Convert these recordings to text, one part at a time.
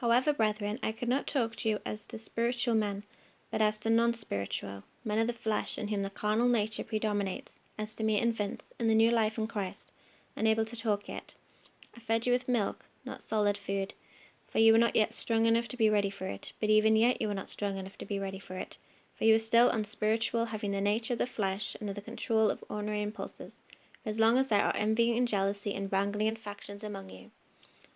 However, brethren, I could not talk to you as to spiritual men, but as to non-spiritual, men of the flesh, in whom the carnal nature predominates, as to mere infants in the new life in Christ, unable to talk yet. I fed you with milk, not solid food, for you were not yet strong enough to be ready for it, but even yet you were not strong enough to be ready for it, for you were still unspiritual, having the nature of the flesh under the control of ordinary impulses. For as long as there are envying and jealousy and wrangling and factions among you,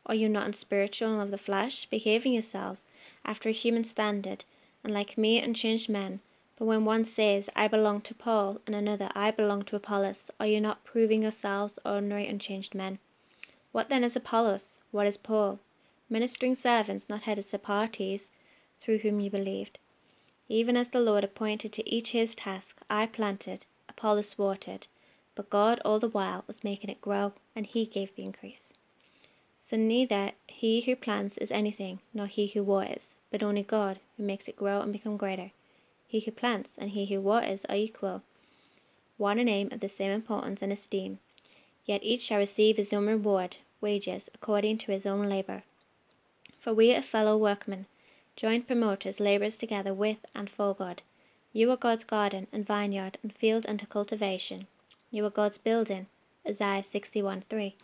are you not unspiritual and of the flesh, behaving yourselves after a human standard, and like mere unchanged men? But when one says, I belong to Paul, and another, I belong to Apollos, are you not proving yourselves ordinary unchanged men? What then is Apollos? What is Paul? Ministering servants, not headed to parties, through whom you believed. Even as the Lord appointed to each his task, I planted, Apollos watered, but God all the while was making it grow, and he gave the increase. So neither he who plants is anything, nor he who waters, but only God, who makes it grow and become greater. He who plants and he who waters are equal, one in aim of the same importance and esteem. Yet each shall receive his own reward, wages, according to his own labour. For we are fellow workmen, joint promoters, labourers together with and for God. You are God's garden and vineyard and field under cultivation. You are God's building, Isaiah 61:3.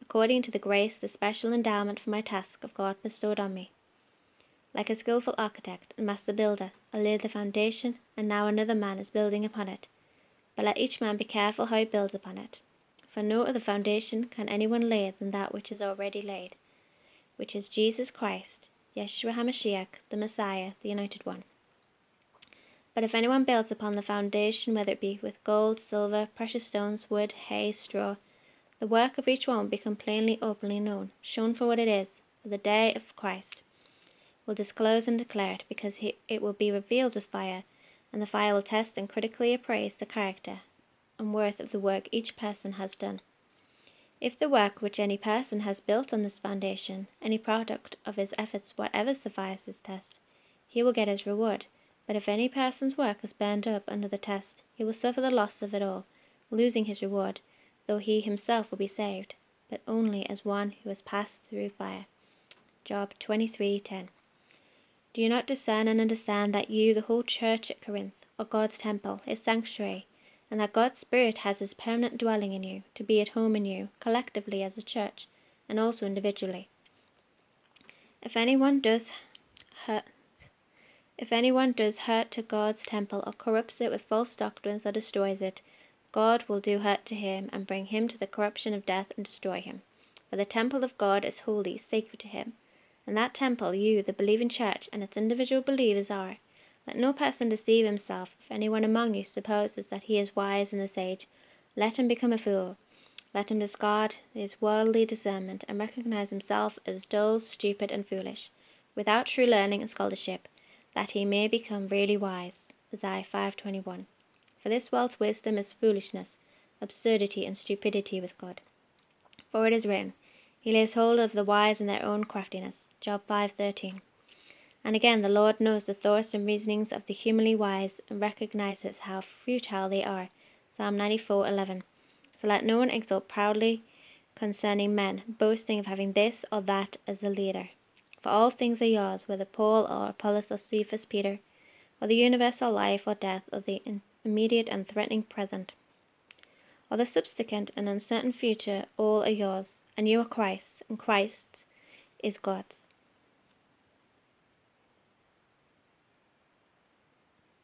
According to the grace, the special endowment for my task of God bestowed on me. Like a skillful architect and master builder, I laid the foundation, and now another man is building upon it. But let each man be careful how he builds upon it. For no other foundation can anyone lay than that which is already laid, which is Jesus Christ, Yeshayahu, the Messiah, the Anointed One. But if anyone builds upon the foundation, whether it be with gold, silver, precious stones, wood, hay, straw, the work of each one will become plainly, openly known, shown for what it is, for the day of Christ will disclose and declare it, because it will be revealed with fire, and the fire will test and critically appraise the character and worth of the work each person has done. If the work which any person has built on this foundation, any product of his efforts whatever survives this test, he will get his reward. But if any person's work is burned up under the test, he will suffer the loss of it all, losing his reward, though he himself will be saved, but only as one who has passed through fire. Job 23:10. Do you not discern and understand that you, the whole church at Corinth, are God's temple, his sanctuary, and that God's Spirit has his permanent dwelling in you, to be at home in you, collectively as a church, and also individually? If anyone does hurt to God's temple, or corrupts it with false doctrines, or destroys it, God will do hurt to him, and bring him to the corruption of death, and destroy him. For the temple of God is holy, sacred to him, and that temple you, the believing church, and its individual believers are. Let no person deceive himself. If anyone among you supposes that he is wise in this age, let him become a fool. Let him discard his worldly discernment, and recognize himself as dull, stupid, and foolish, without true learning and scholarship, that he may become really wise. Isaiah 5:21. For this world's wisdom is foolishness, absurdity, and stupidity with God. For it is written, He lays hold of the wise in their own craftiness. Job 5:13. And again, the Lord knows the thoughts and reasonings of the humanly wise, and recognizes how futile they are. Psalm 94:11. So let no one exult proudly concerning men, boasting of having this or that as a leader. For all things are yours, whether Paul or Apollos or Cephas, Peter, or the universal life or death, or the immediate and threatening present, or the subsequent and uncertain future, all are yours, and you are Christ's, and Christ's is God's.